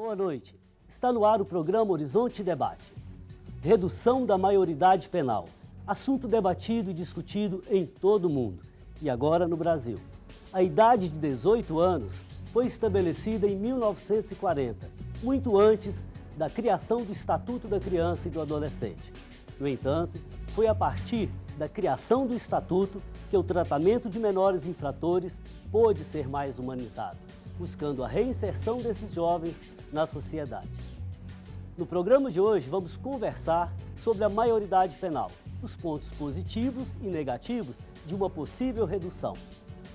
Boa noite. Está no ar o programa Horizonte Debate. Redução da maioridade penal. Assunto debatido e discutido em todo o mundo. E agora no Brasil. A idade de 18 anos foi estabelecida em 1940, muito antes da criação do Estatuto da Criança e do Adolescente. No entanto, foi a partir da criação do Estatuto que o tratamento de menores infratores pôde ser mais humanizado, buscando a reinserção desses jovens na sociedade. No programa de hoje, vamos conversar sobre a maioridade penal, os pontos positivos e negativos de uma possível redução.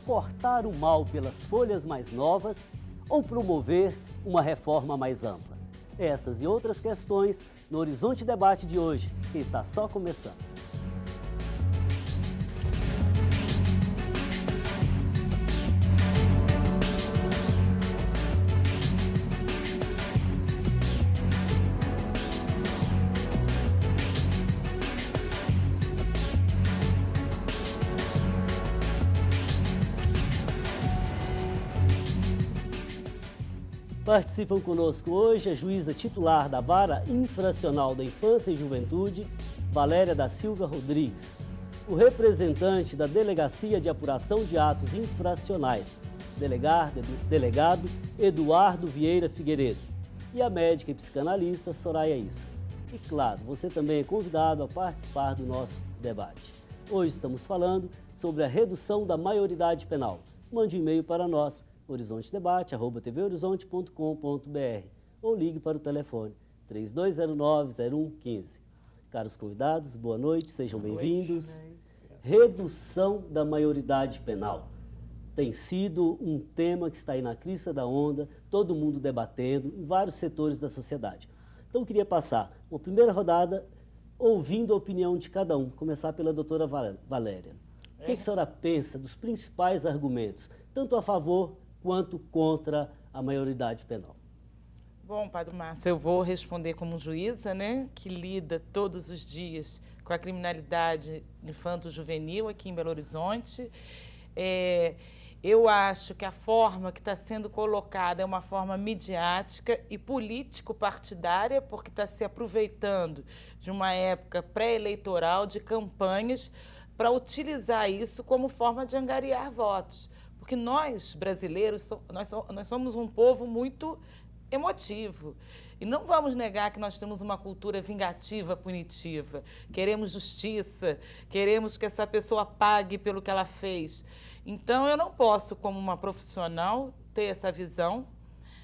Cortar o mal pelas folhas mais novas ou promover uma reforma mais ampla? Essas e outras questões no Horizonte Debate de hoje, que está só começando. Participam conosco hoje a juíza titular da Vara Infracional da Infância e Juventude, Valéria da Silva Rodrigues, o representante da Delegacia de Apuração de Atos Infracionais, delegado Eduardo Vieira Figueiredo, e a médica e psicanalista Soraya Issa. E claro, você também é convidado a participar do nosso debate. Hoje estamos falando sobre a redução da maioridade penal. Mande um e-mail para nós, horizontedebate@tvhorizonte.com.br ou ligue para o telefone 3209-0115. Caros convidados, boa noite, sejam bem-vindos. Redução da maioridade penal tem sido um tema que está aí na crista da onda, todo mundo debatendo em vários setores da sociedade. Então eu queria passar uma primeira rodada ouvindo a opinião de cada um, começar pela doutora Valéria. O que a senhora pensa dos principais argumentos, tanto a favor quanto contra a maioridade penal? Bom, Padre Márcio, eu vou responder como juíza, né, que lida todos os dias com a criminalidade infanto-juvenil aqui em Belo Horizonte. Eu acho que a forma que está sendo colocada é uma forma midiática e político-partidária, porque está se aproveitando de uma época pré-eleitoral, de campanhas, para utilizar isso como forma de angariar votos. Porque nós, brasileiros, nós somos um povo muito emotivo. E não vamos negar que nós temos uma cultura vingativa, punitiva. Queremos justiça, queremos que essa pessoa pague pelo que ela fez. Então, eu não posso, como uma profissional, ter essa visão.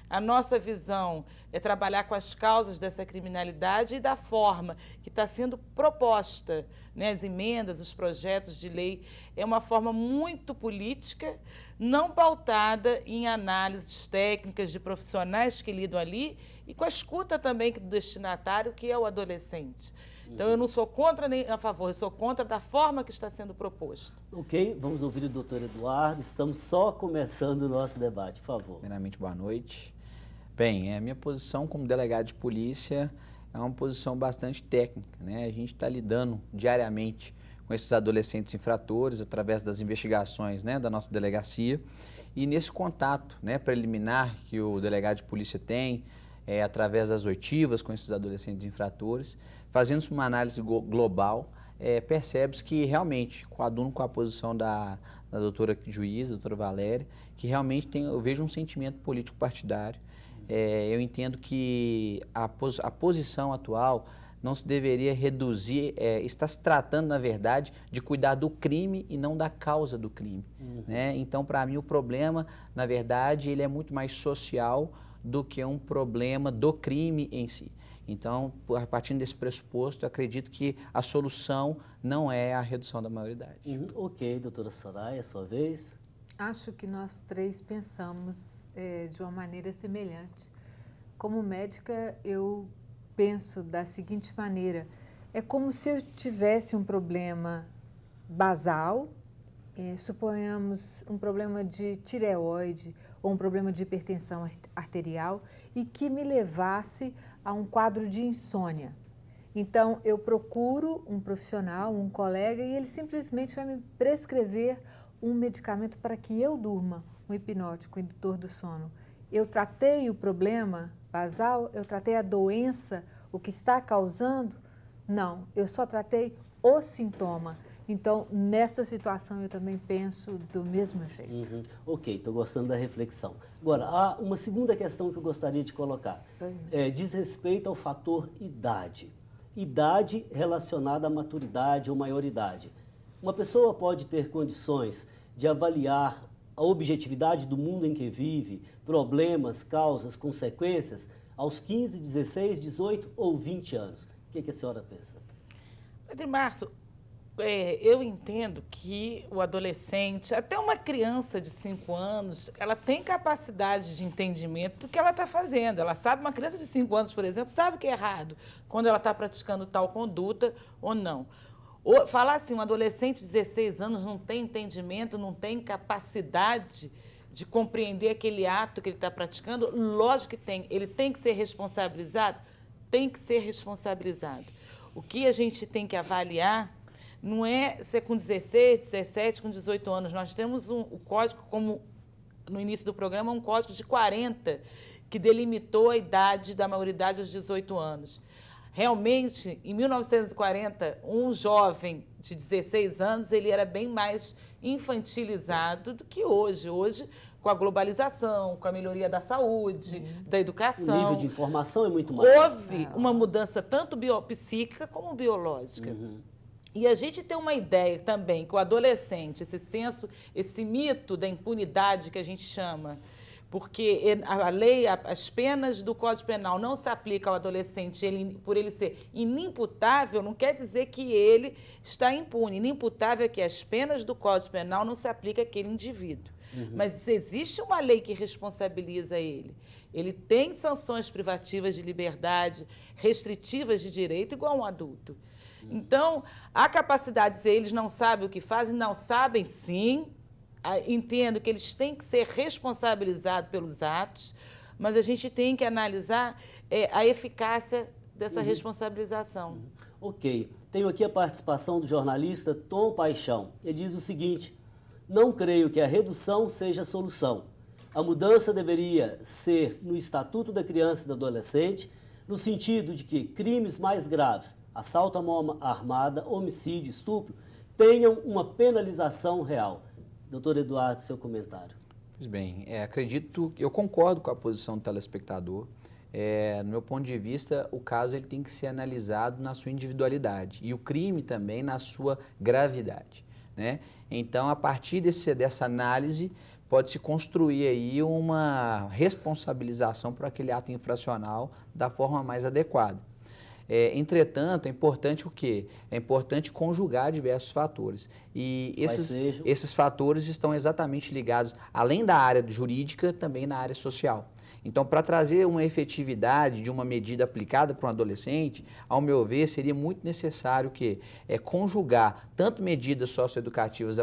A nossa visão é trabalhar com as causas dessa criminalidade e da forma que está sendo proposta, né, as emendas, os projetos de lei, é uma forma muito política, não pautada em análises técnicas de profissionais que lidam ali e com a escuta também do destinatário, que é o adolescente. Então, eu não sou contra nem a favor, eu sou contra da forma que está sendo proposto. Ok, vamos ouvir o doutor Eduardo. Estamos só começando o nosso debate, por favor. Primeiramente, boa noite. Bem, a minha posição como delegado de polícia é uma posição bastante técnica, né? A gente está lidando diariamente com esses adolescentes infratores através das investigações, né, da nossa delegacia, e nesse contato, né, preliminar que o delegado de polícia tem, através das oitivas com esses adolescentes infratores, fazendo uma análise global, percebe-se que realmente, coaduno com a posição da doutora juíza, doutora Valéria, que realmente eu vejo um sentimento político partidário. Eu entendo que a posição atual não se deveria reduzir, está se tratando, na verdade, de cuidar do crime e não da causa do crime. Né? Então, para mim, o problema, na verdade, ele é muito mais social do que um problema do crime em si. Então, a partir desse pressuposto, eu acredito que a solução não é a redução da maioridade. Ok, doutora Soraya, sua vez. Acho que nós três pensamos de uma maneira semelhante. Como médica, eu penso da seguinte maneira: é como se eu tivesse um problema basal, suponhamos um problema de tireoide ou um problema de hipertensão arterial e que me levasse a um quadro de insônia. Então, eu procuro um profissional, um colega, e ele simplesmente vai me prescrever um medicamento para que eu durma, um hipnótico, indutor do sono. Eu tratei o problema basal, eu tratei a doença, o que está causando? Não, eu só tratei o sintoma. Então, nessa situação, eu também penso do mesmo jeito. Ok, estou gostando da reflexão. Agora, há uma segunda questão que eu gostaria de colocar. Diz respeito ao fator idade. Idade relacionada à maturidade ou maioridade. Uma pessoa pode ter condições de avaliar a objetividade do mundo em que vive, problemas, causas, consequências, aos 15, 16, 18 ou 20 anos. O que a senhora pensa? Padre Márcio, eu entendo que o adolescente, até uma criança de 5 anos, ela tem capacidade de entendimento do que ela está fazendo. Ela sabe, uma criança de 5 anos, por exemplo, sabe que é errado quando ela está praticando tal conduta ou não. Falar assim, um adolescente de 16 anos não tem entendimento, não tem capacidade de compreender aquele ato que ele está praticando, lógico que tem. Ele tem que ser responsabilizado? Tem que ser responsabilizado. O que a gente tem que avaliar não é ser com 16, 17, com 18 anos. Nós temos o código, como no início do programa, um código de 40, que delimitou a idade da maioridade aos 18 anos. Realmente, em 1940, um jovem de 16 anos, ele era bem mais infantilizado do que hoje. Hoje, com a globalização, com a melhoria da saúde, da educação. O nível de informação é muito maior. Houve uma mudança tanto psíquica como biológica. E a gente tem uma ideia também que o adolescente, esse senso, esse mito da impunidade que a gente chama, porque a lei, as penas do Código Penal não se aplicam ao adolescente, por ele ser inimputável, não quer dizer que ele está impune. Inimputável é que as penas do Código Penal não se aplicam àquele indivíduo. Mas existe uma lei que responsabiliza ele. Ele tem sanções privativas de liberdade, restritivas de direito, igual um adulto. Então, a capacidade de dizer, eles não sabem o que fazem, não sabem sim. Entendo que eles têm que ser responsabilizados pelos atos, mas a gente tem que analisar a eficácia dessa responsabilização. Ok. Tenho aqui a participação do jornalista Tom Paixão. Ele diz o seguinte: não creio que a redução seja a solução. A mudança deveria ser no Estatuto da Criança e do Adolescente, no sentido de que crimes mais graves, assalto à mão armada, homicídio, estupro, tenham uma penalização real. Doutor Eduardo, seu comentário. Pois bem, eu concordo com a posição do telespectador. No meu ponto de vista, o caso ele tem que ser analisado na sua individualidade e o crime também na sua gravidade, né? Então, a partir dessa análise, pode-se construir aí uma responsabilização por aquele ato infracional da forma mais adequada. Entretanto, é importante o quê? É importante conjugar diversos fatores. E esses fatores estão exatamente ligados, além da área jurídica, também na área social. Então, para trazer uma efetividade de uma medida aplicada para um adolescente, ao meu ver, seria muito necessário que conjugar tanto medidas socioeducativas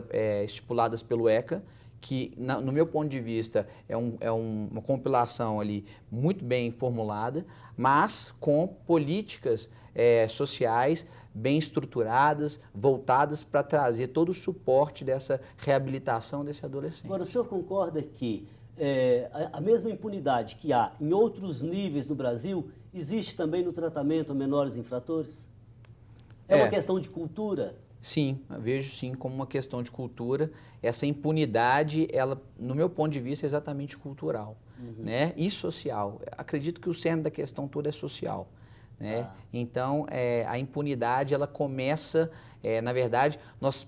estipuladas pelo ECA, que, no meu ponto de vista, é uma compilação ali muito bem formulada, mas com políticas sociais bem estruturadas, voltadas para trazer todo o suporte dessa reabilitação desse adolescente. Agora, o senhor concorda que a mesma impunidade que há em outros níveis no Brasil existe também no tratamento a menores infratores? É uma questão de cultura? Sim, eu vejo sim como uma questão de cultura. Essa impunidade, ela, no meu ponto de vista, é exatamente cultural, né? E social. Acredito que o cerne da questão toda é social, né? Então, a impunidade, ela começa, na verdade,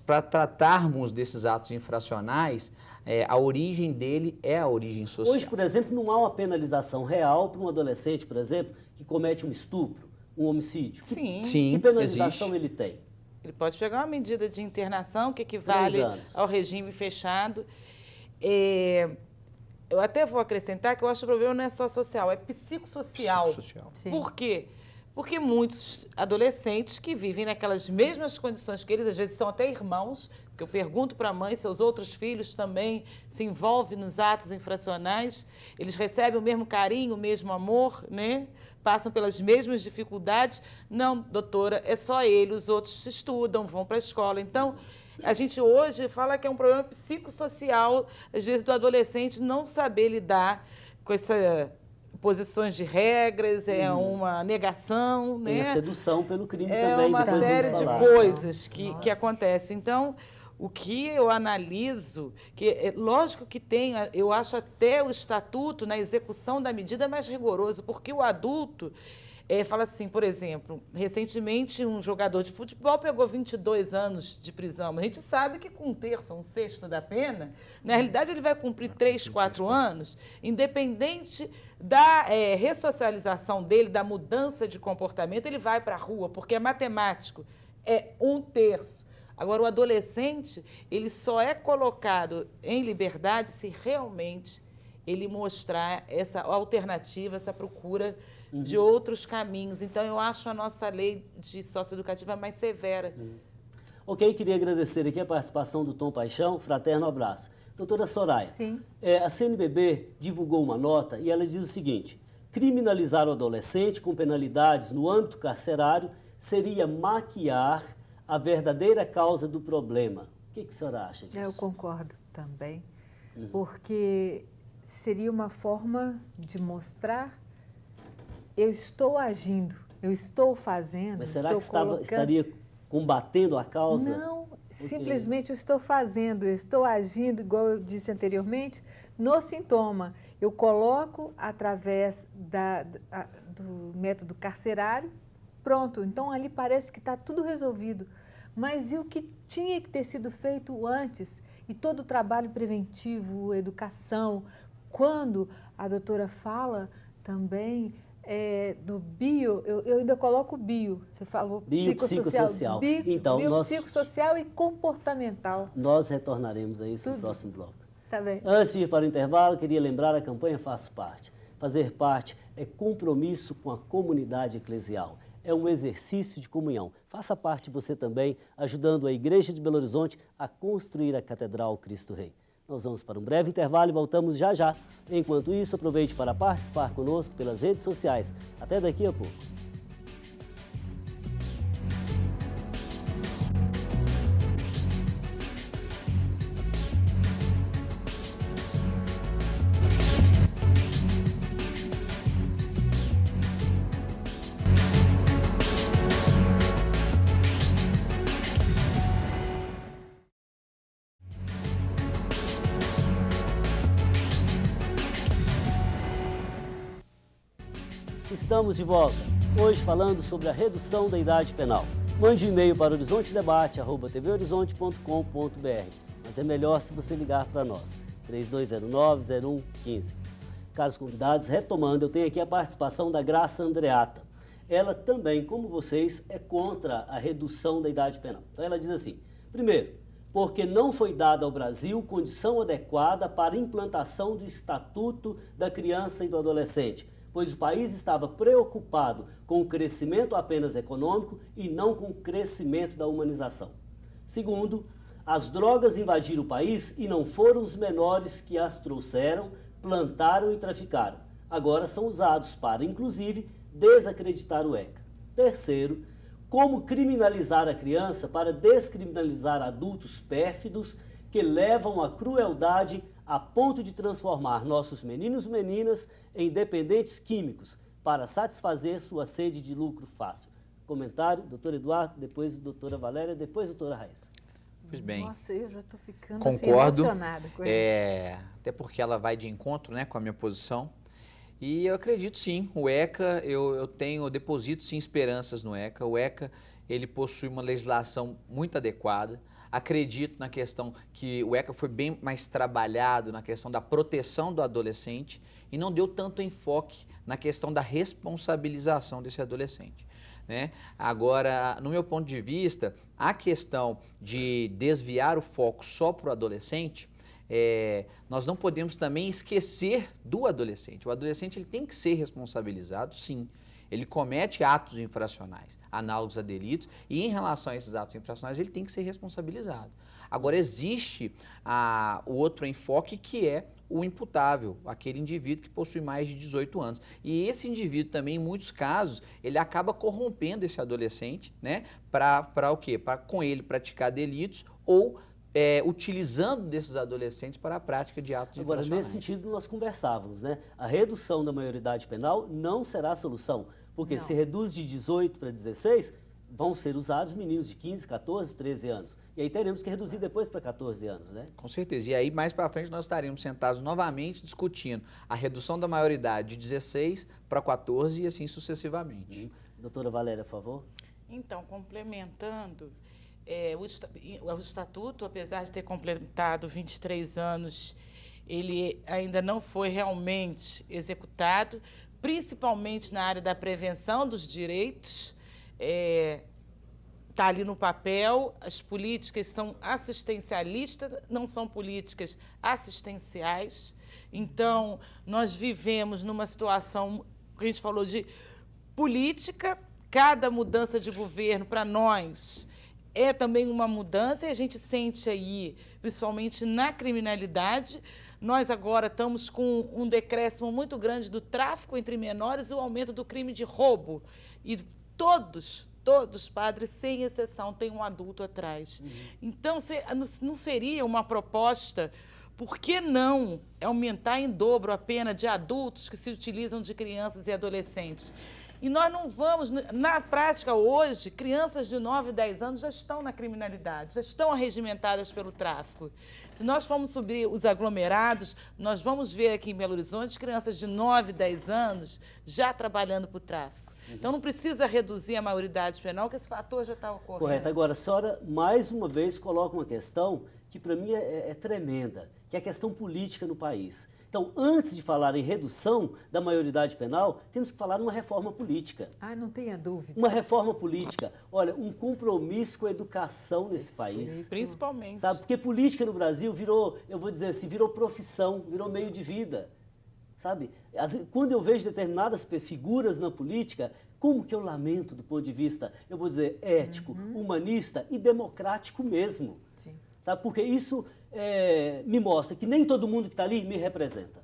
para tratarmos desses atos infracionais, a origem dele é a origem social. Hoje, por exemplo, não há uma penalização real para um adolescente, por exemplo, que comete um estupro, um homicídio. Sim. Que penalização ele tem? Ele pode pegar uma medida de internação que equivale ao regime fechado. Eu até vou acrescentar que eu acho que o problema não é só social, é psicossocial. Sim. Por quê? Porque muitos adolescentes que vivem naquelas mesmas condições que eles, às vezes são até irmãos, porque eu pergunto para a mãe, seus outros filhos também se envolvem nos atos infracionais, eles recebem o mesmo carinho, o mesmo amor, né? Passam pelas mesmas dificuldades. Não, doutora, é só ele, os outros estudam, vão para a escola. Então, a gente hoje fala que é um problema psicossocial, às vezes, do adolescente não saber lidar com essa imposições de regras, é uma negação, né? Tem a sedução pelo crime É também. uma depois série vamos de falar. coisas que acontecem. Então, o que eu analiso, lógico que tem, eu acho até o estatuto na execução da medida mais rigoroso, porque o adulto fala assim, por exemplo, recentemente um jogador de futebol pegou 22 anos de prisão, mas a gente sabe que com um terço, um sexto da pena, na realidade ele vai cumprir 3, 4 anos, independente da ressocialização dele, da mudança de comportamento, ele vai para a rua, porque é matemático, é um terço. Agora, o adolescente, ele só é colocado em liberdade se realmente ele mostrar essa alternativa, essa procura de outros caminhos. Então, eu acho a nossa lei de socioeducativa mais severa. Ok, queria agradecer aqui a participação do Tom Paixão, fraterno abraço. Doutora Soraya, Sim. A CNBB divulgou uma nota e ela diz o seguinte: criminalizar o adolescente com penalidades no âmbito carcerário seria maquiar a verdadeira causa do problema. O que a senhora acha disso? Eu concordo também, porque seria uma forma de mostrar eu estou agindo, eu estou fazendo, Mas será estou que colocando... estaria combatendo a causa? Não, simplesmente eu estou fazendo, eu estou agindo, igual eu disse anteriormente, no sintoma. Eu coloco através do método carcerário, pronto, então ali parece que está tudo resolvido. Mas e o que tinha que ter sido feito antes? E todo o trabalho preventivo, educação, quando a doutora fala também do bio, eu ainda coloco bio, você falou psicossocial. Então, psicossocial e comportamental. Nós retornaremos a isso no Tudo. próximo bloco. Tá bem. Antes de ir para o intervalo, queria lembrar a campanha Faço Parte. Fazer parte é compromisso com a comunidade eclesial. É um exercício de comunhão. Faça parte você também, ajudando a Igreja de Belo Horizonte a construir a Catedral Cristo Rei. Nós vamos para um breve intervalo e voltamos já já. Enquanto isso, aproveite para participar conosco pelas redes sociais. Até daqui a pouco. Estamos de volta, hoje falando sobre a redução da idade penal. Mande um e-mail para horizontedebate@tvhorizonte.com.br, mas é melhor se você ligar para nós, 3209-0115. Caros convidados, retomando, eu tenho aqui a participação da Graça Andreata. Ela também, como vocês, é contra a redução da idade penal. Então ela diz assim: primeiro, porque não foi dada ao Brasil condição adequada para a implantação do Estatuto da Criança e do Adolescente, pois o país estava preocupado com o crescimento apenas econômico e não com o crescimento da humanização. Segundo, as drogas invadiram o país e não foram os menores que as trouxeram, plantaram e traficaram. Agora são usados para, inclusive, desacreditar o ECA. Terceiro, como criminalizar a criança para descriminalizar adultos pérfidos que levam à crueldade a ponto de transformar nossos meninos e meninas em dependentes químicos para satisfazer sua sede de lucro fácil. Comentário, doutor Eduardo, depois doutora Valéria, depois doutora Raíssa. Pois bem. Nossa, eu já estou ficando Concordo, emocionada com isso. Até porque ela vai de encontro, né, com a minha posição. E eu acredito sim, o ECA, eu deposito sim esperanças no ECA. O ECA, ele possui uma legislação muito adequada. Acredito na questão que o ECA foi bem mais trabalhado na questão da proteção do adolescente e não deu tanto enfoque na questão da responsabilização desse adolescente, né? Agora, no meu ponto de vista, a questão de desviar o foco só para o adolescente, nós não podemos também esquecer do adolescente. O adolescente ele tem que ser responsabilizado, sim. Ele comete atos infracionais, análogos a delitos, e em relação a esses atos infracionais, ele tem que ser responsabilizado. Agora, existe o outro enfoque, que é o imputável, aquele indivíduo que possui mais de 18 anos. E esse indivíduo também, em muitos casos, ele acaba corrompendo esse adolescente, né, para o quê? Para com ele praticar delitos ou utilizando desses adolescentes para a prática de atos Agora, infracionais. nesse sentido, nós conversávamos, né? A redução da maioridade penal não será a solução, porque Não. se reduz de 18 para 16, vão ser usados meninos de 15, 14, 13 anos. E aí teremos que reduzir depois para 14 anos, né? Com certeza. E aí, mais para frente, nós estaremos sentados novamente discutindo a redução da maioridade de 16 para 14 e assim sucessivamente. Doutora Valéria, por favor. Então, complementando, o Estatuto, apesar de ter completado 23 anos, ele ainda não foi realmente executado, principalmente na área da prevenção dos direitos. Está ali no papel, as políticas são assistencialistas, não são políticas assistenciais. Então, nós vivemos numa situação, que a gente falou de política, cada mudança de governo para nós é também uma mudança, e a gente sente aí, principalmente na criminalidade, nós agora estamos com um decréscimo muito grande do tráfico entre menores e o aumento do crime de roubo. E todos, padres, sem exceção, têm um adulto atrás. Então, não seria uma proposta, por que não aumentar em dobro a pena de adultos que se utilizam de crianças e adolescentes? E nós não vamos, na prática hoje, crianças de 9, 10 anos já estão na criminalidade, já estão arregimentadas pelo tráfico. Se nós formos subir os aglomerados, nós vamos ver aqui em Belo Horizonte crianças de 9, 10 anos já trabalhando para o tráfico. Então não precisa reduzir a maioridade penal, que esse fator já está ocorrendo. Correto. Agora, a senhora, mais uma vez, coloca uma questão que para mim é tremenda, que é a questão política no país. Então, antes de falar em redução da maioridade penal, temos que falar numa reforma política. Ah, não tenha dúvida. Uma reforma política. Olha, um compromisso com a educação nesse país. Principalmente. Sabe? Porque política no Brasil virou, eu vou dizer assim, virou profissão, virou meio de vida. Sabe? Quando eu vejo determinadas figuras na política, como que eu lamento do ponto de vista, eu vou dizer, ético, humanista e democrático mesmo. Sim. Sabe? Porque isso me mostra que nem todo mundo que está ali me representa.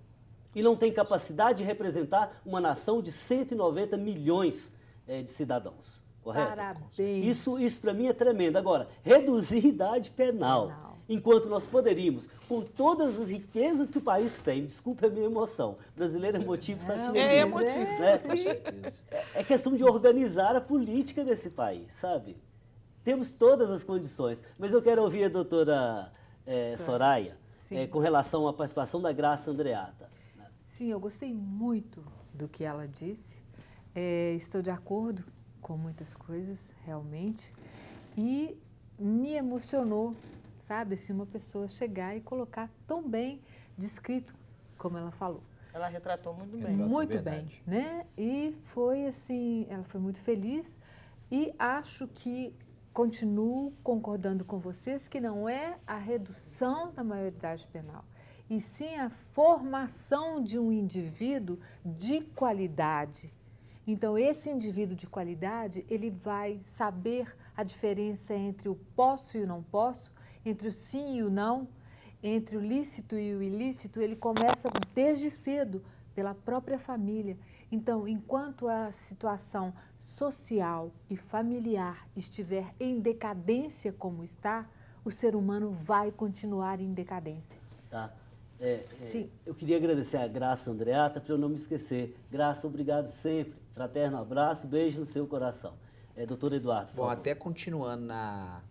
E não tem capacidade de representar uma nação de 190 milhões de cidadãos. Correto? Parabéns. Isso para mim é tremendo. Agora, reduzir a idade penal. Enquanto nós poderíamos, com todas as riquezas que o país tem, desculpa a minha emoção, brasileiro é motivo, só tinha É emotivo. né? Com certeza. É questão de organizar a política desse país, sabe? Temos todas as condições, mas eu quero ouvir a doutora Soraya com relação à participação da Graça Andreata. Sim, eu gostei muito do que ela disse, estou de acordo com muitas coisas, realmente, e me emocionou, sabe, assim, uma pessoa chegar e colocar tão bem descrito como ela falou. Ela retratou muito bem. Retratou Muito verdade. bem, né? E foi assim, ela foi muito feliz e acho que continuo concordando com vocês que não é a redução da maioridade penal, e sim a formação de um indivíduo de qualidade. Então, esse indivíduo de qualidade, ele vai saber a diferença entre o posso e o não posso, entre o sim e o não, entre o lícito e o ilícito. Ele começa desde cedo, pela própria família. Então, enquanto a situação social e familiar estiver em decadência como está, o ser humano vai continuar em decadência. Tá? Sim. Eu queria agradecer a Graça Andreata, para eu não me esquecer. Graça, obrigado sempre. Fraterno abraço, beijo no seu coração. Doutor Eduardo, por Bom, favor. até continuando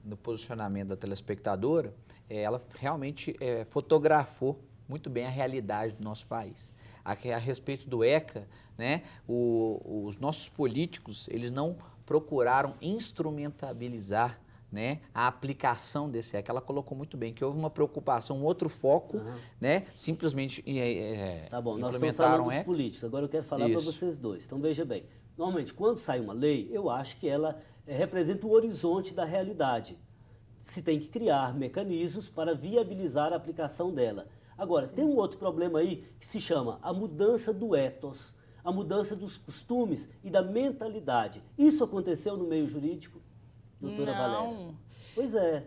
no posicionamento da telespectadora, ela realmente fotografou muito bem a realidade do nosso país. A respeito do ECA, né, os nossos políticos, eles não procuraram instrumentalizar, né, a aplicação desse ECA. Ela colocou muito bem que houve uma preocupação, um outro foco, né, simplesmente Tá bom, nós estamos implementaram falando dos políticos, agora eu quero falar para vocês dois. Então veja bem, normalmente quando sai uma lei, eu acho que ela representa o horizonte da realidade. Se tem que criar mecanismos para viabilizar a aplicação dela. Agora, tem um outro problema aí que se chama a mudança do ethos, a mudança dos costumes e da mentalidade. Isso aconteceu no meio jurídico, doutora Valéria? Não. Pois é.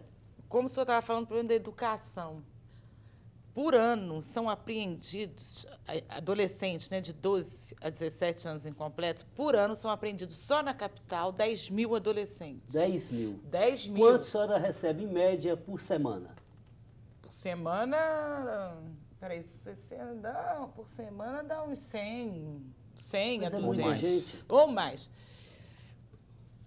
Como o senhor estava falando, problema da educação. Por ano, são apreendidos, adolescentes, né, de 12 a 17 anos incompletos, por ano são apreendidos só na capital 10 mil adolescentes. 10 mil. 10 mil. Quanto a senhora recebe em média por semana? por semana... Peraí, 60, por semana dá uns 100 Mas a é 200. muita gente. Ou mais.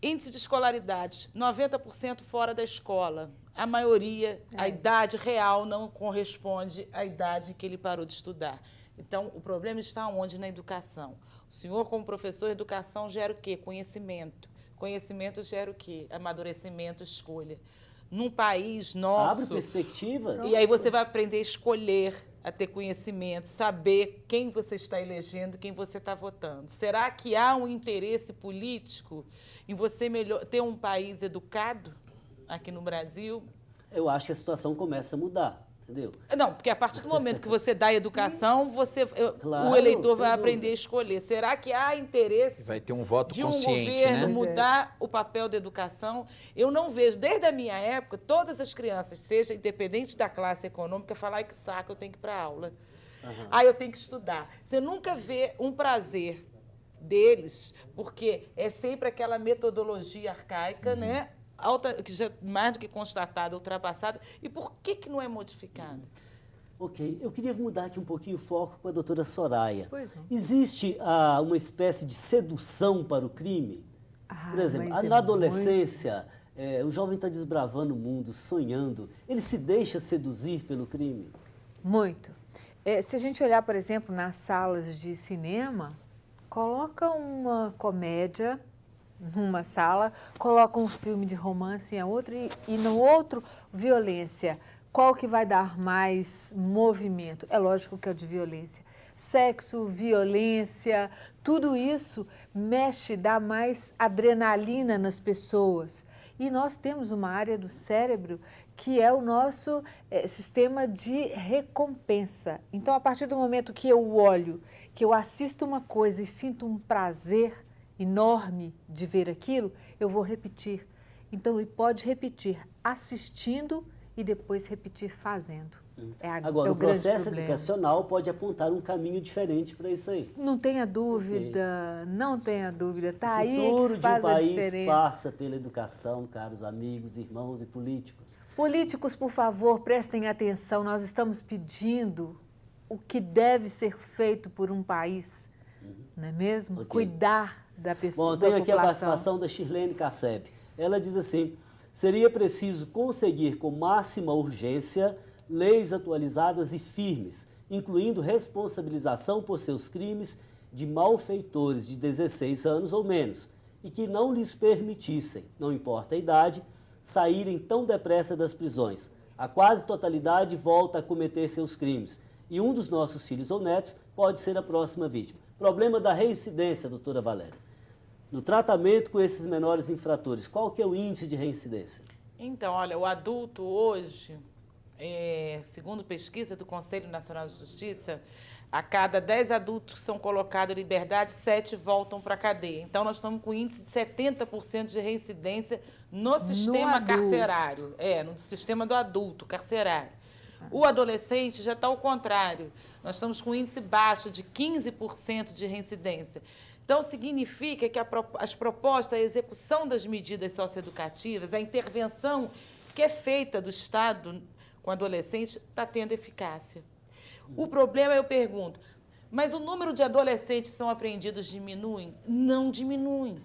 Índice de escolaridade, 90% fora da escola. A maioria, a idade real não corresponde à idade que ele parou de estudar. Então, o problema está onde? Na educação. O senhor, como professor, educação gera o quê? Conhecimento. Conhecimento gera o quê? Amadurecimento, escolha. Num país nosso... Abre perspectivas. E aí você vai aprender a escolher, a ter conhecimento, saber quem você está elegendo, quem você está votando. Será que há um interesse político em você ter um país educado aqui no Brasil? Eu acho que a situação começa a mudar, entendeu? Não, porque a partir do momento que você dá educação, Claro, o eleitor vai sem aprender dúvida. a escolher. Será que há interesse Vai ter um voto de um consciente, governo né? mudar o papel da educação? Eu não vejo, desde a minha época, todas as crianças, seja independente da classe econômica, falar: "Ai, que saco, eu tenho que ir para a aula. Eu tenho que estudar". Você nunca vê um prazer deles, porque é sempre aquela metodologia arcaica, né? Que já mais do que constatada, ultrapassada. E por que não é modificada? Ok, eu queria mudar aqui um pouquinho o foco com a doutora Soraya. Pois não. Existe uma espécie de sedução para o crime? Por exemplo, mas na adolescência, o jovem está desbravando o mundo, sonhando. Ele se deixa seduzir pelo crime? Muito. Se a gente olhar, por exemplo, nas salas de cinema, coloca uma comédia numa sala, coloca um filme de romance em outra e no outro, violência. Qual que vai dar mais movimento? É lógico que é o de violência. Sexo, violência, tudo isso mexe, dá mais adrenalina nas pessoas. E nós temos uma área do cérebro que é o nosso sistema de recompensa. Então, a partir do momento que eu olho, que eu assisto uma coisa e sinto um prazer enorme de ver aquilo, eu vou repetir. Então, e pode repetir assistindo e depois repetir fazendo. Agora, o o grande processo problema. educacional pode apontar um caminho diferente para isso aí. Não tenha dúvida, não tenha dúvida. Está aí O futuro que de um faz a país diferença. passa pela educação, caros amigos, irmãos e políticos. Políticos, por favor, prestem atenção. Nós estamos pedindo o que deve ser feito por um país, não é mesmo? Ok. Cuidar da pessoa, Bom, eu da tenho aqui a população. participação da Shirlene Casseb. Ela diz assim: seria preciso conseguir com máxima urgência leis atualizadas e firmes, incluindo responsabilização por seus crimes de malfeitores de 16 anos ou menos, e que não lhes permitissem, não importa a idade, saírem tão depressa das prisões. A quase totalidade volta a cometer seus crimes, e um dos nossos filhos ou netos pode ser a próxima vítima. Problema da reincidência, doutora Valéria. No tratamento com esses menores infratores, qual que é o índice de reincidência? Então, olha, o adulto hoje, segundo pesquisa do Conselho Nacional de Justiça, a cada 10 adultos que são colocados em liberdade, 7 voltam para a cadeia. Então, nós estamos com índice de 70% de reincidência no sistema adulto. carcerário. No sistema do adulto carcerário. O adolescente já está ao contrário. Nós estamos com índice baixo de 15% de reincidência. Então, significa que as propostas, a execução das medidas socioeducativas, a intervenção que é feita do Estado com o adolescente está tendo eficácia. O problema, eu pergunto, mas o número de adolescentes que são apreendidos diminui? Não diminui.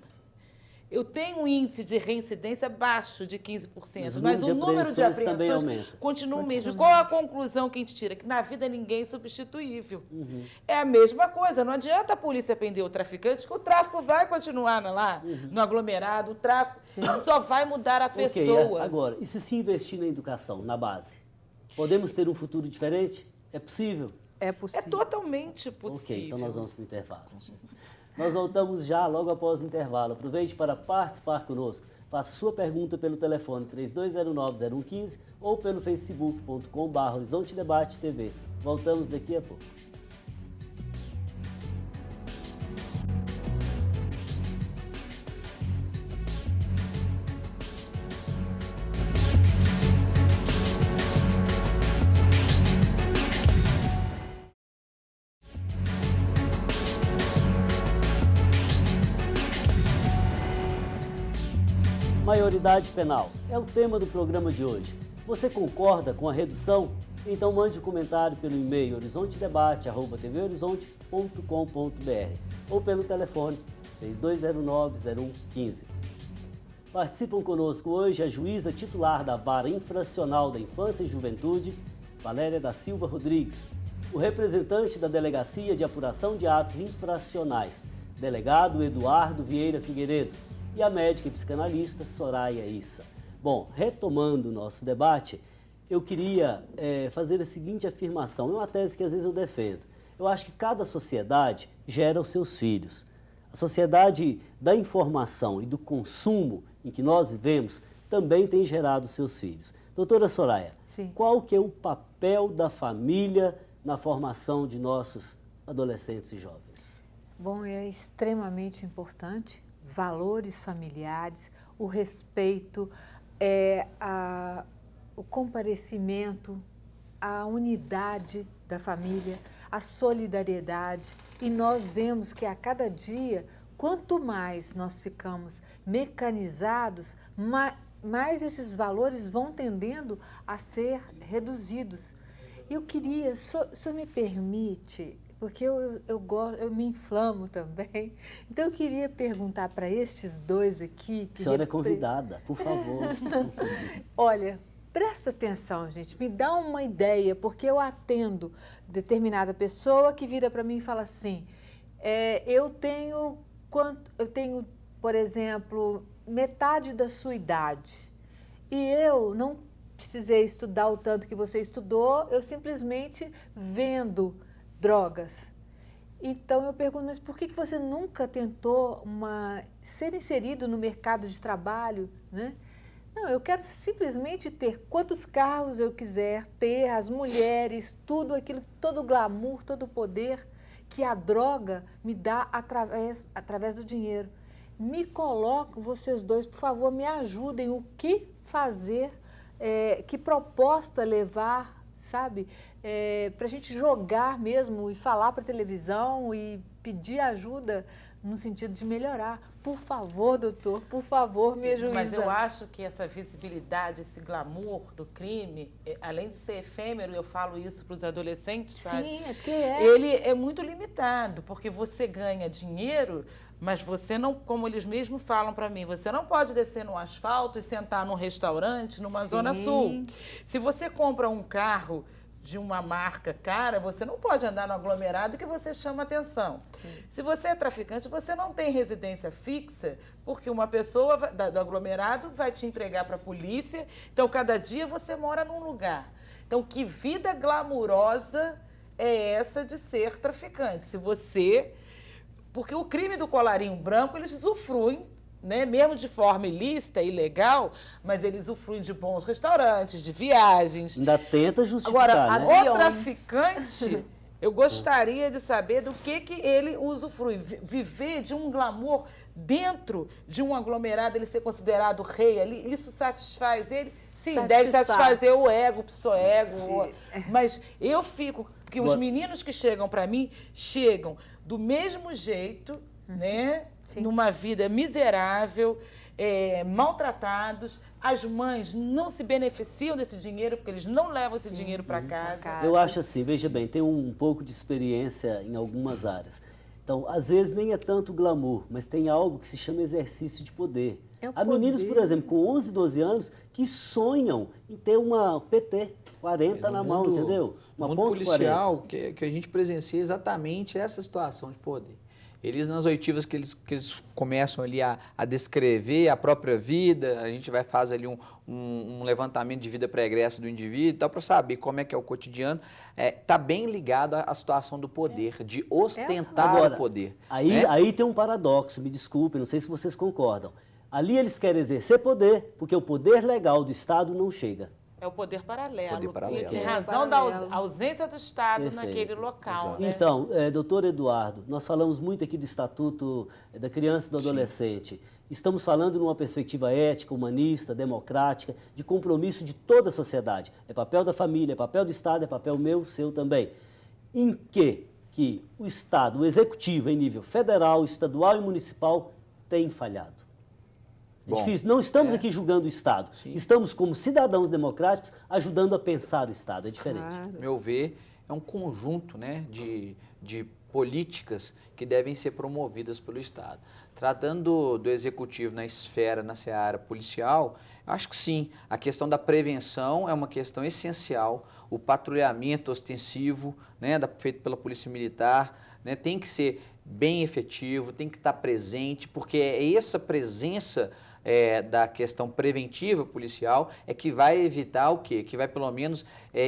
Eu tenho um índice de reincidência baixo de 15%, mas o número de também apreensões aumenta. continua o mesmo. Qual a conclusão que a gente tira? Que na vida ninguém é substituível. É a mesma coisa, não adianta a polícia prender o traficante, que o tráfico vai continuar lá, no aglomerado, o tráfico só vai mudar a pessoa. Ok, agora, e se investir na educação, na base? Podemos ter um futuro diferente? É possível? É É possível. totalmente possível. Ok, então nós vamos para o intervalo. Nós voltamos já, logo após o intervalo. Aproveite para participar conosco. Faça sua pergunta pelo telefone 3209-0115 ou pelo facebook.com/Horizonte Debate TV. Voltamos daqui a pouco. Maioridade penal é o tema do programa de hoje. Você concorda com a redução Então mande um comentário pelo e-mail horizontedebate@tvhorizonte.com.br ou pelo telefone 3209-0115. Participam conosco hoje a juíza titular da Vara Infracional da Infância e Juventude, Valéria da Silva Rodrigues, o representante da Delegacia de Apuração de Atos Infracionais, delegado Eduardo Vieira Figueiredo, e a médica e psicanalista Soraya Issa. Bom, retomando o nosso debate, eu queria fazer a seguinte afirmação, é uma tese que às vezes eu defendo. Eu acho que cada sociedade gera os seus filhos. A sociedade da informação e do consumo em que nós vivemos também tem gerado os seus filhos. Doutora Soraya, Sim. Qual que é o papel da família na formação de nossos adolescentes e jovens? Bom, é extremamente importante, valores familiares, o respeito, o comparecimento, a unidade da família, a solidariedade. E nós vemos que a cada dia, quanto mais nós ficamos mecanizados, mais esses valores vão tendendo a ser reduzidos. Eu queria, se o senhor me permite, porque eu me inflamo também, então eu queria perguntar para estes dois aqui... A senhora é convidada, por favor. Olha, presta atenção, gente, me dá uma ideia, porque eu atendo determinada pessoa que vira para mim e fala assim, eu tenho, por exemplo, metade da sua idade e eu não precisei estudar o tanto que você estudou, eu simplesmente vendo drogas. Então eu pergunto, mas por que você nunca tentou ser inserido no mercado de trabalho, né? Não, eu quero simplesmente ter quantos carros eu quiser ter, as mulheres, tudo aquilo, todo o glamour, todo o poder que a droga me dá através do dinheiro. Me colocam, vocês dois, por favor, me ajudem, o que fazer, que proposta levar, sabe? Para a gente jogar mesmo e falar para a televisão e pedir ajuda no sentido de melhorar. Por favor, doutor, por favor, me ajude. Mas eu acho que essa visibilidade, esse glamour do crime, além de ser efêmero, eu falo isso para os adolescentes, sabe? Sim, porque ele é muito limitado, porque você ganha dinheiro, mas você não, como eles mesmos falam para mim, você não pode descer no asfalto e sentar num restaurante numa zona sul. Se você compra um carro de uma marca cara, você não pode andar no aglomerado que você chama atenção. Sim. Se você é traficante, você não tem residência fixa, porque uma pessoa do aglomerado vai te entregar para a polícia, então cada dia você mora num lugar. Então, que vida glamurosa é essa de ser traficante? Se você... Porque o crime do colarinho branco, eles usufruem, né, mesmo de forma ilícita, ilegal, mas eles usufruem de bons restaurantes, de viagens. Ainda tenta justificar, agora, né? O traficante, eu gostaria de saber do que ele usufrui. Viver de um glamour dentro de um aglomerado, ele ser considerado rei ali, isso satisfaz ele? Sim, deve satisfazer o ego, o psoego. Mas eu fico... Porque os meninos que chegam para mim, chegam do mesmo jeito, né? Sim. Numa vida miserável, maltratados. As mães não se beneficiam desse dinheiro, porque eles não levam esse dinheiro para casa. Eu acho assim, veja bem, tenho um pouco de experiência em algumas áreas. Então, às vezes nem é tanto glamour, mas tem algo que se chama exercício de poder. Há meninos, por exemplo, com 11, 12 anos, que sonham em ter uma PT 40 na mão, entendeu? Uma ponto policial que a gente presencia exatamente essa situação de poder. Eles, nas oitivas que eles começam ali a descrever a própria vida, a gente faz ali um levantamento de vida pregressa do indivíduo, tal, para saber como é que é o cotidiano, está bem ligado à situação do poder, de ostentar agora, o poder. Aí tem um paradoxo, me desculpem, não sei se vocês concordam. Ali eles querem exercer poder, porque o poder legal do Estado não chega. É o poder paralelo. Em razão da ausência do Estado naquele local. Né? Então, doutor Eduardo, nós falamos muito aqui do Estatuto da Criança e do Adolescente. Sim. Estamos falando numa perspectiva ética, humanista, democrática, de compromisso de toda a sociedade. É papel da família, é papel do Estado, é papel meu, seu também. Em que o Estado, o Executivo, em nível federal, estadual e municipal, tem falhado? É Bom, difícil. Não estamos aqui julgando o Estado. Sim. Estamos, como cidadãos democráticos, ajudando a pensar o Estado. É diferente. Claro. meu ver, é um conjunto, né, de políticas que devem ser promovidas pelo Estado. Tratando do executivo na esfera, na seara policial, eu acho que sim, a questão da prevenção é uma questão essencial, o patrulhamento ostensivo, né, feito pela Polícia Militar, né, tem que ser bem efetivo, tem que estar presente, porque é essa presença da questão preventiva policial é que vai evitar o quê? Que vai pelo menos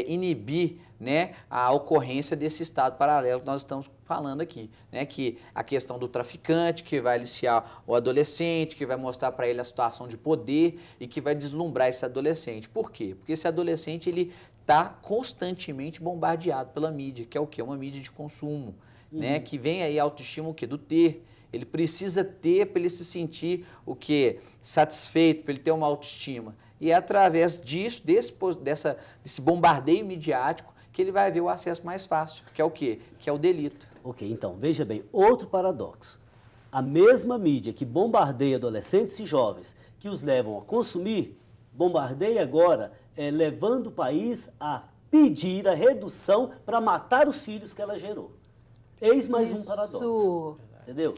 inibir, né, a ocorrência desse estado paralelo que nós estamos falando aqui, né, que a questão do traficante que vai aliciar o adolescente, que vai mostrar para ele a situação de poder e que vai deslumbrar esse adolescente. Por quê? Porque esse adolescente ele está constantemente bombardeado pela mídia, que é o quê? Uma mídia de consumo, né, que vem aí a autoestima o quê? Do ter. Ele precisa ter para ele se sentir o quê? Satisfeito, para ele ter uma autoestima. E é através disso, desse bombardeio midiático, que ele vai ver o acesso mais fácil, que é o quê? Que é o delito. Ok, então, veja bem, outro paradoxo. A mesma mídia que bombardeia adolescentes e jovens, que os levam a consumir, bombardeia agora, levando o país a pedir a redução para matar os filhos que ela gerou. Eis mais um paradoxo. Entendeu?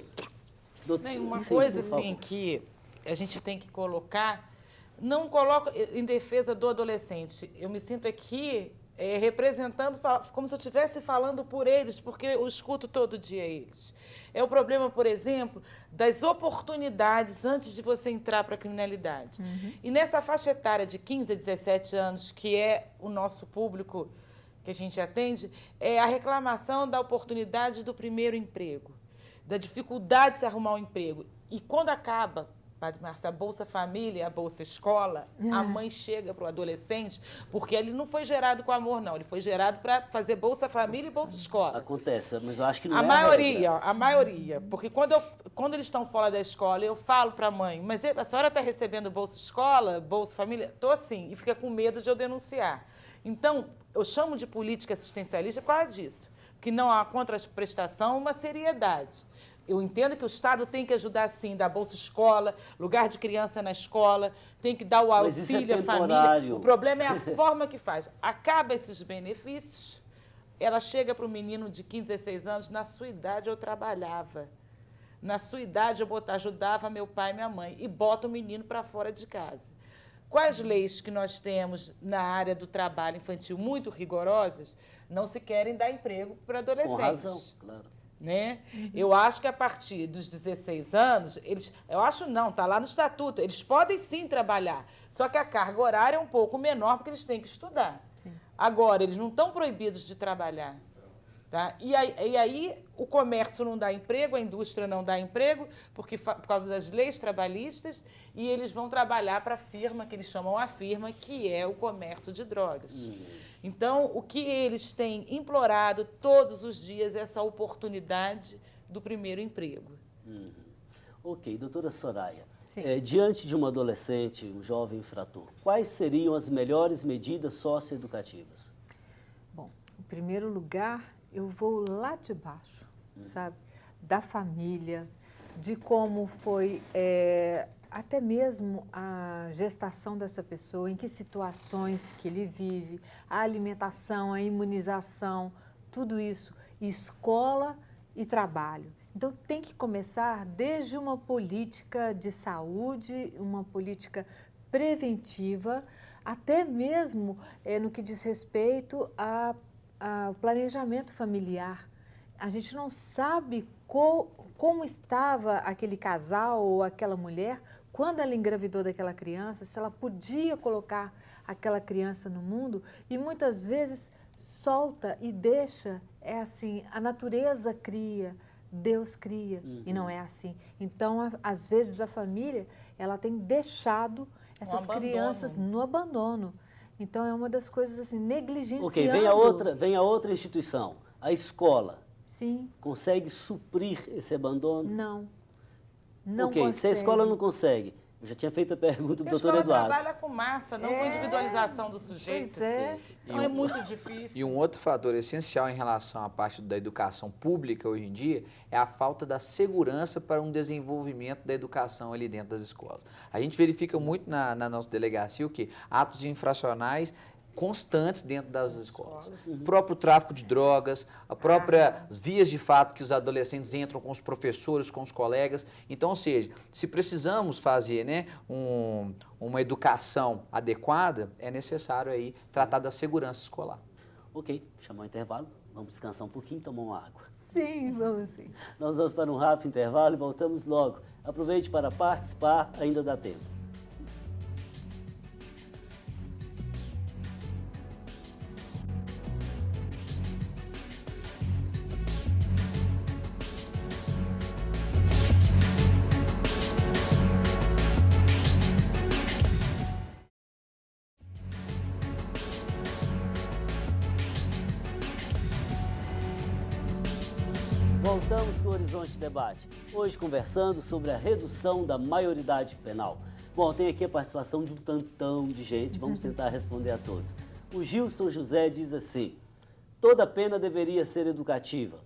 Uma Sim, coisa por favor. assim que a gente tem que colocar, não coloco em defesa do adolescente. Eu me sinto aqui representando, como se eu estivesse falando por eles, porque eu escuto todo dia eles. É o problema, por exemplo, das oportunidades antes de você entrar para a criminalidade. E nessa faixa etária de 15 a 17 anos, que é o nosso público que a gente atende, é a reclamação da oportunidade do primeiro emprego, da dificuldade de se arrumar um emprego. E quando acaba, Padre Márcio, a Bolsa Família, a Bolsa Escola, a mãe chega para o adolescente, porque ele não foi gerado com amor, não. Ele foi gerado para fazer Bolsa Família e Bolsa Escola. Acontece, mas eu acho que não A é maioria, regra. a maioria. Porque quando eles estão fora da escola, eu falo para a mãe, mas a senhora está recebendo Bolsa Escola, Bolsa Família? Estou sim, e fica com medo de eu denunciar. Então, eu chamo de política assistencialista por causa disso, porque não há contraprestação, uma seriedade. Eu entendo que o Estado tem que ajudar, sim, dar Bolsa Escola, lugar de criança na escola, tem que dar o Mas isso é auxílio à família. temporário. O problema é a forma que faz. Acaba esses benefícios, ela chega para o menino de 15, 16 anos, na sua idade eu trabalhava. Na sua idade eu ajudava meu pai e minha mãe, e bota o menino para fora de casa. Quais leis que nós temos na área do trabalho infantil muito rigorosas não se querem dar emprego para adolescentes. Com razão, claro. Né? Eu acho que a partir dos 16 anos, está lá no estatuto, eles podem sim trabalhar, só que a carga horária é um pouco menor porque eles têm que estudar. Sim. Agora, eles não estão proibidos de trabalhar. Tá? E aí o comércio não dá emprego, a indústria não dá emprego, por causa das leis trabalhistas, e eles vão trabalhar para a firma, que eles chamam a firma, que é o comércio de drogas. Então, o que eles têm implorado todos os dias é essa oportunidade do primeiro emprego. Ok, doutora Soraya, Sim. Diante de um adolescente, um jovem infrator, quais seriam as melhores medidas socioeducativas? Bom, em primeiro lugar, eu vou lá de baixo, sabe? Da família, de como foi até mesmo a gestação dessa pessoa, em que situações que ele vive, a alimentação, a imunização, tudo isso, escola e trabalho. Então, tem que começar desde uma política de saúde, uma política preventiva, até mesmo no que diz respeito ao planejamento familiar. A gente não sabe como estava aquele casal ou aquela mulher quando ela engravidou daquela criança, se ela podia colocar aquela criança no mundo, e muitas vezes solta e deixa, é assim, a natureza cria, Deus cria, e não é assim. Então, às vezes a família, ela tem deixado essas crianças no abandono. Então, é uma das coisas assim, negligenciando. Ok, vem a outra instituição, a escola. Sim. Consegue suprir esse abandono? Não. Não ok, consegue. se a escola não consegue, Eu já tinha feito a pergunta do Porque a doutor escola Eduardo. trabalha com massa, não com individualização do sujeito. Pois é. Então é muito difícil. E um outro fator essencial em relação à parte da educação pública hoje em dia é a falta da segurança para um desenvolvimento da educação ali dentro das escolas. A gente verifica muito na nossa delegacia o quê? Atos infracionais constantes dentro das escolas. O próprio tráfico de drogas, a própria vias de fato que os adolescentes entram com os professores, com os colegas. Então, ou seja, se precisamos fazer, né, uma educação adequada, é necessário aí tratar da segurança escolar. Ok, chamou o intervalo. Vamos descansar um pouquinho e tomar uma água. Sim, vamos sim. Nós vamos para um rápido intervalo e voltamos logo. Aproveite para participar, ainda dá tempo. Voltamos com o Horizonte Debate, hoje conversando sobre a redução da maioridade penal. Bom, tem aqui a participação de um tantão de gente, vamos tentar responder a todos. O Gilson José diz assim: toda pena deveria ser educativa,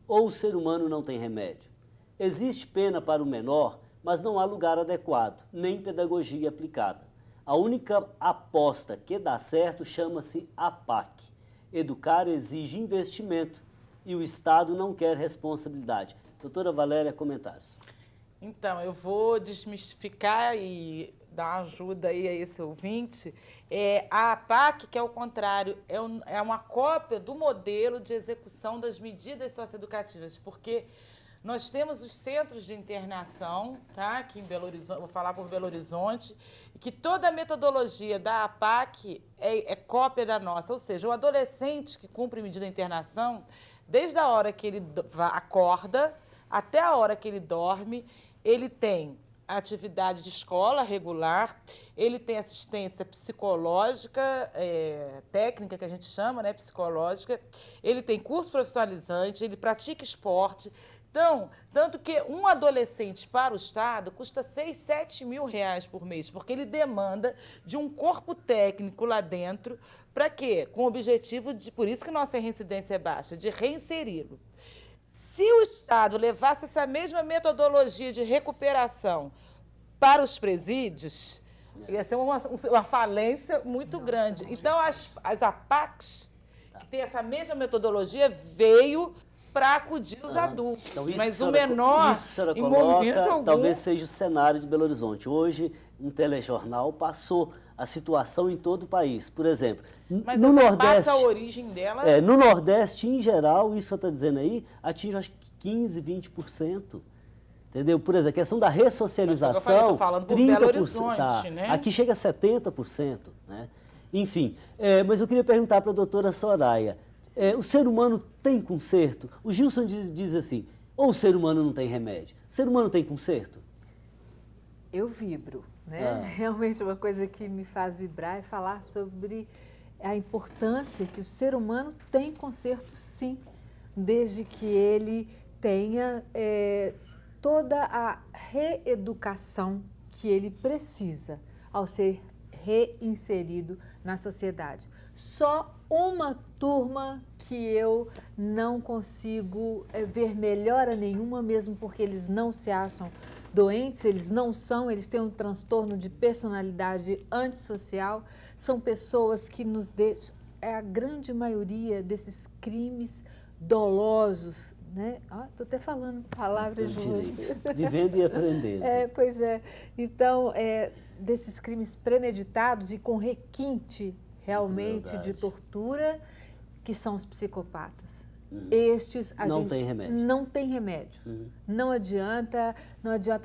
ou o ser humano não tem remédio. Existe pena para o menor, mas não há lugar adequado, nem pedagogia aplicada. A única aposta que dá certo chama-se APAC. Educar exige investimento e o Estado não quer responsabilidade. Doutora Valéria, comentários. Então, eu vou desmistificar e dar ajuda aí a esse ouvinte. A APAC, que é o contrário, é uma cópia do modelo de execução das medidas socioeducativas, porque nós temos os centros de internação, tá? Aqui em Belo Horizonte, vou falar por Belo Horizonte, e que toda a metodologia da APAC é cópia da nossa, ou seja, o adolescente que cumpre medida de internação, desde a hora que ele acorda até a hora que ele dorme, ele tem atividade de escola regular, ele tem assistência psicológica, técnica que a gente chama, né, psicológica, ele tem curso profissionalizante, ele pratica esporte. Então, tanto que um adolescente para o Estado custa 6, 7 mil reais por mês, porque ele demanda de um corpo técnico lá dentro, para quê? Com o objetivo de, por isso que nossa reincidência é baixa, de reinseri-lo. Se o Estado levasse essa mesma metodologia de recuperação para os presídios, ia ser uma falência muito grande. Então, as APACs, que têm essa mesma metodologia, veio para acudir os adultos. Então, mas o menor, isso que a senhora em momento coloca, algum, talvez seja o cenário de Belo Horizonte. Hoje, um telejornal passou a situação em todo o país. Por exemplo, mas no essa Nordeste, a origem dela... no Nordeste, em geral, isso que está dizendo aí, atinge acho que 15, 20%. Entendeu? Por exemplo, a questão da ressocialização, eu tô falando por 30%, Belo Horizonte, tá. né? Aqui chega a 70%. Né? Enfim, mas eu queria perguntar para a doutora Soraya, o ser humano tem conserto? O Gilson diz assim, ou o ser humano não tem remédio? O ser humano tem conserto? Eu vibro, né? Realmente uma coisa que me faz vibrar é falar sobre a importância que o ser humano tem conserto, sim, desde que ele tenha toda a reeducação que ele precisa ao ser reinserido na sociedade. Só uma turma que eu não consigo ver melhora nenhuma, mesmo porque eles não se acham doentes, eles não são, eles têm um transtorno de personalidade antissocial, são pessoas que nos deixam, a grande maioria desses crimes dolosos, né? Estou até falando palavras juntas. Vivendo e aprendendo. Pois é. Então, desses crimes premeditados e com requinte realmente de tortura, que são os psicopatas. Estes não tem remédio. Não tem remédio. Não adianta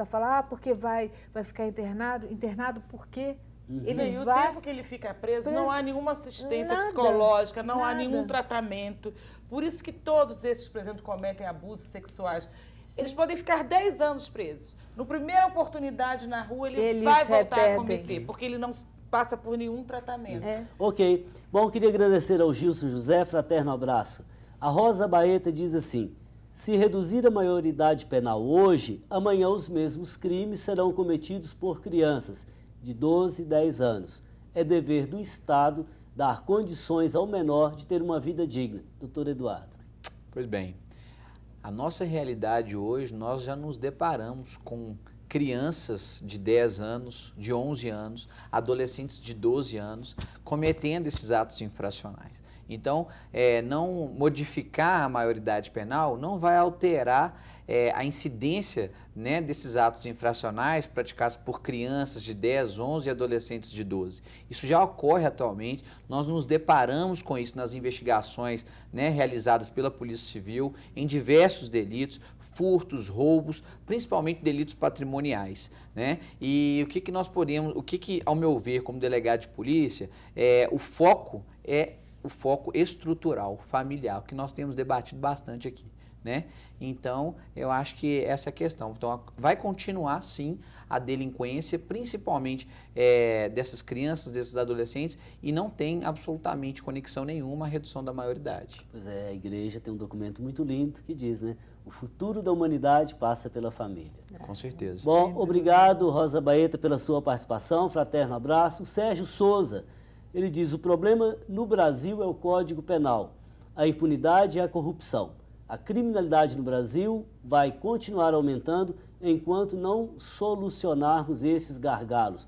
falar, porque vai ficar internado. Internado por quê? E o tempo que ele fica preso, não há nenhuma assistência psicológica, não há nenhum tratamento. Por isso que todos esses, por exemplo, cometem abusos sexuais, eles podem ficar 10 anos presos. Na primeira oportunidade na rua, ele vai voltar a cometer, porque ele não passa por nenhum tratamento. Ok. Bom, queria agradecer ao Gilson José, fraterno abraço. A Rosa Baeta diz assim, Se reduzir a maioridade penal hoje, amanhã os mesmos crimes serão cometidos por crianças de 12 e 10 anos. É dever do Estado dar condições ao menor de ter uma vida digna. Doutor Eduardo. Pois bem, a nossa realidade hoje, nós já nos deparamos com crianças de 10 anos, de 11 anos, adolescentes de 12 anos, cometendo esses atos infracionais. Então, não modificar a maioridade penal não vai alterar a incidência, né, desses atos infracionais praticados por crianças de 10, 11 e adolescentes de 12. Isso já ocorre atualmente, nós nos deparamos com isso nas investigações, né, realizadas pela Polícia Civil em diversos delitos, furtos, roubos, principalmente delitos patrimoniais, né? E o que nós podemos, ao meu ver, como delegado de polícia, o foco é o foco estrutural, familiar, que nós temos debatido bastante aqui, né? Então, eu acho que essa é a questão. Então, vai continuar, sim, a delinquência, principalmente dessas crianças, desses adolescentes, e não tem absolutamente conexão nenhuma à redução da maioridade. Pois é, a igreja tem um documento muito lindo que diz, né? O futuro da humanidade passa pela família. Com certeza. Bom, obrigado, Rosa Baeta, pela sua participação. Fraterno abraço. O Sérgio Souza, ele diz, o problema no Brasil é o Código Penal, a impunidade e a corrupção. A criminalidade no Brasil vai continuar aumentando enquanto não solucionarmos esses gargalos.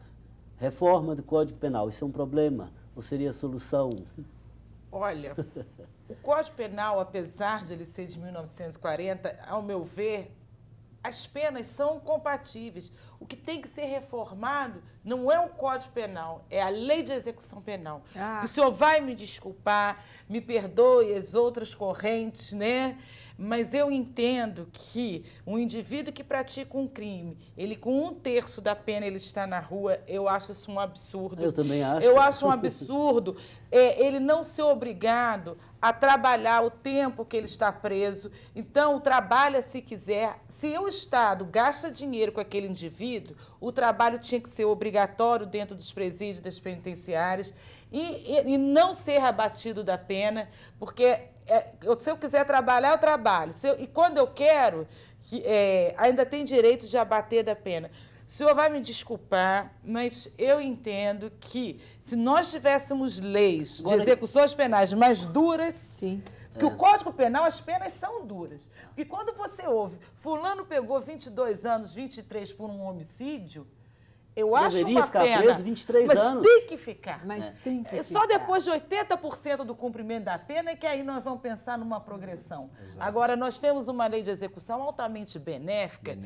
Reforma do Código Penal, isso é um problema ou seria a solução? Olha, o Código Penal, apesar de ele ser de 1940, ao meu ver, as penas são compatíveis. O que tem que ser reformado não é o Código Penal, é a Lei de Execução Penal. O senhor vai me desculpar, me perdoe as outras correntes, né? Mas eu entendo que um indivíduo que pratica um crime, ele com 1/3 da pena ele está na rua, eu acho isso um absurdo. Eu também acho. Eu acho um absurdo ele não ser obrigado a trabalhar o tempo que ele está preso. Então, trabalha se quiser. Se o Estado gasta dinheiro com aquele indivíduo, o trabalho tinha que ser obrigatório dentro dos presídios, das penitenciárias, e não ser abatido da pena, porque se eu quiser trabalhar, eu trabalho. E quando eu quero, ainda tem direito de abater da pena. O senhor vai me desculpar, mas eu entendo que se nós tivéssemos leis de execuções penais mais duras, Sim. Porque o Código Penal, as penas são duras. Porque quando você ouve, fulano pegou 22 anos, 23 por um homicídio, eu acho Deveria uma ficar pena. preso 23 mas anos. tem que ficar. Mas tem que Só ficar. depois de 80% do cumprimento da pena é que aí nós vamos pensar numa progressão. Exato. Agora, nós temos uma lei de execução altamente benéfica.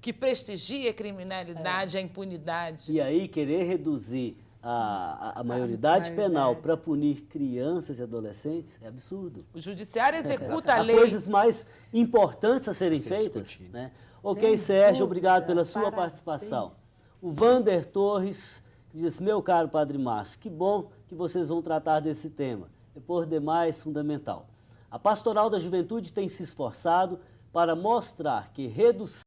Que prestigia a criminalidade, a impunidade. E aí, querer reduzir a maioridade penal para punir crianças e adolescentes é absurdo. O judiciário executa a Há lei. coisas mais importantes a serem feitas. discutido. Né? Ok, Sérgio, obrigado pela sua Parabéns. participação. O Vander Torres diz, meu caro Padre Márcio, que bom que vocês vão tratar desse tema. É por demais fundamental. A Pastoral da Juventude tem se esforçado para mostrar que redução